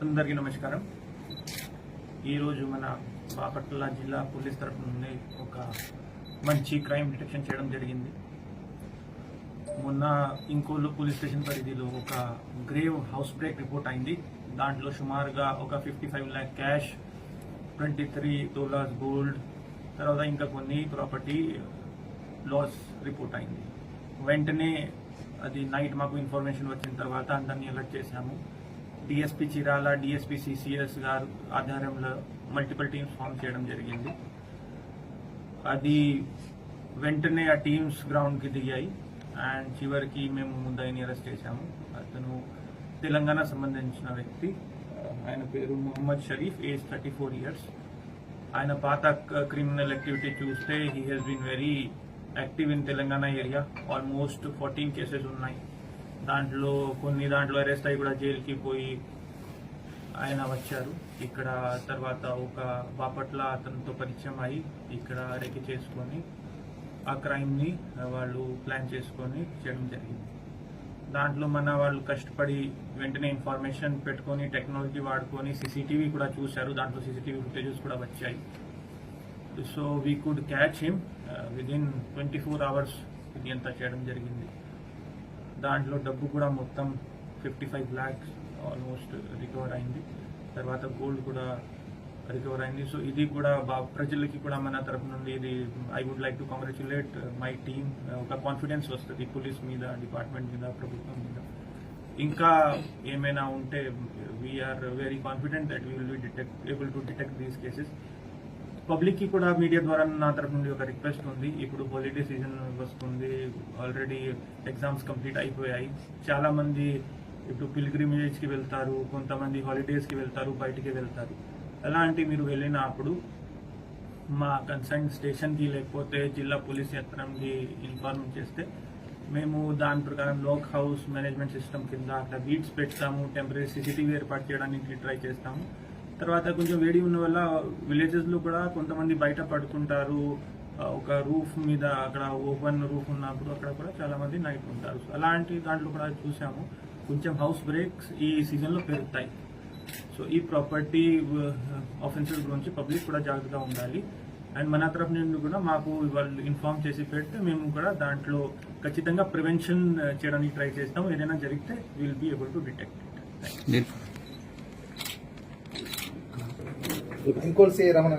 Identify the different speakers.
Speaker 1: అందరికీ నమస్కారం. ఈరోజు మన బాపట్ల జిల్లా పోలీస్ తరఫు నుండి ఒక మంచి క్రైమ్ డిటెక్షన్ చేయడం జరిగింది. మొన్న ఇంకోలు పోలీస్ స్టేషన్ పరిధిలో ఒక గ్రేవ్ హౌస్ బ్రేక్ రిపోర్ట్ అయింది. దాంట్లో సుమారుగా ఒక 55 lakh క్యాష్, 23 తోలాస్ గోల్డ్, తర్వాత ఇంకా కొన్ని ప్రాపర్టీ లాస్ రిపోర్ట్ అయింది. వెంటనే అది నైట్ మాకు ఇన్ఫర్మేషన్ వచ్చిన తర్వాత అందరినీ అలర్ట్ చేశాము. డిఎస్పీ చిరాల, డిఎస్పీ సిసిఎస్ గారు ఆధ్వర్యంలో మల్టిపుల్ టీమ్స్ ఫామ్ చేయడం జరిగింది. అది వెంటనే ఆ టీమ్స్ గ్రౌండ్కి దిగాయి అండ్ చివరికి మేము ముద్దాయిని అరెస్ట్ చేశాము. అతను తెలంగాణ సంబంధించిన వ్యక్తి. ఆయన పేరు మొహమ్మద్ షరీఫ్, ఏజ్ 34 years. ఆయన పాత క్రిమినల్ యాక్టివిటీ చూస్తే he has been very active in Telangana area. Almost 14 cases ఉన్నాయి. దాంట్లో అరెస్ట్ అయ్యి కూడా జైలుకి పోయి ఆయన వచ్చారు. ఇక్కడ తర్వాత ఒక బాపట్ల అతనితో పరిచయం అయ్యి ఇక్కడ రెక్కి చేసుకొని ఆ క్రైమ్ని వాళ్ళు ప్లాన్ చేసుకొని చేయడం జరిగింది. దాంట్లో మన వాళ్ళు కష్టపడి వెంటనే ఇన్ఫర్మేషన్ పెట్టుకొని టెక్నాలజీ వాడుకొని సీసీటీవీ కూడా చూశారు. దాంట్లో సీసీటీవీ ఫుటేజెస్ కూడా వచ్చాయి. So we could catch him within 24 hours. ఇది అంతా చేయడం జరిగింది. దాంట్లో డబ్బు కూడా మొత్తం 55 lakhs ఆల్మోస్ట్ రికవర్ అయింది. తర్వాత గోల్డ్ కూడా రికవర్ అయింది. సో ఇది కూడా ప్రజలకి కూడా మన తరఫు నుండి ఇది I would like to congratulate my team. ఒక కాన్ఫిడెన్స్ వస్తుంది పోలీస్ మీద, డిపార్ట్మెంట్ మీద, ప్రభుత్వం మీద. ఇంకా ఏమైనా ఉంటే we're very confident that we will be able to detect these cases. Public కి కూడా మీడియా ద్వారా నా తరఫు నుండి ఒక రిక్వెస్ట్ ఉంది. ఇప్పుడు హాలిడే సీజన్ వస్తుంది, ఆల్రెడీ ఎగ్జామ్స్ కంప్లీట్ అయిపోయాయి. చాలా మంది ఇప్పుడు పిల్గ్రిమేజ్ కి వెళ్తారు, కొంతమంది హాలిడేస్ కి వెళ్తారు, బయటికి వెళ్తారు. అలాంటి మీరు వెళ్ళినప్పుడు మా కన్సర్న్ స్టేషన్ కి లేకపోతే జిల్లా పోలీస్ యంత్రానికి ఇన్ఫార్మ్ చేస్తే మేము దాని ప్రకారం లాక్ హౌస్ మేనేజ్మెంట్ సిస్టమ్ కింద అట్లా బీట్స్ పెడతాము. టెంపరీ సీసీటీవీ ఏర్పాటు చేయడానికి ట్రై చేస్తాము. తర్వాత కొంచెం వేడి ఉన్న వల్ల విలేజెస్ లో కూడా కొంతమంది బయట పడుకుంటారు. ఒక రూఫ్ మీద, అక్కడ ఓపెన్ రూఫ్ ఉన్నప్పుడు అక్కడ కూడా చాలా మంది నైట్ ఉంటారు. అలాంటి దాంట్లో కూడా చూసాము. కొంచెం హౌస్ బ్రేక్స్ ఈ సీజన్ లో పెరుగుతాయి. సో ఈ ప్రాపర్టీ ఆఫెన్సెస్ గురించి పబ్లిక్ కూడా జాగ్రత్తగా ఉండాలి. అండ్ మన తరఫు నుండి కూడా మాకు వాళ్ళు ఇన్ఫార్మ్ చేసి పెడితే మేము కూడా దాంట్లో ఖచ్చితంగా ప్రివెన్షన్ చేయడానికి ట్రై చేస్తాము. ఏదైనా జరిగితే will be able to detect it.
Speaker 2: ఇంకోటి రమణ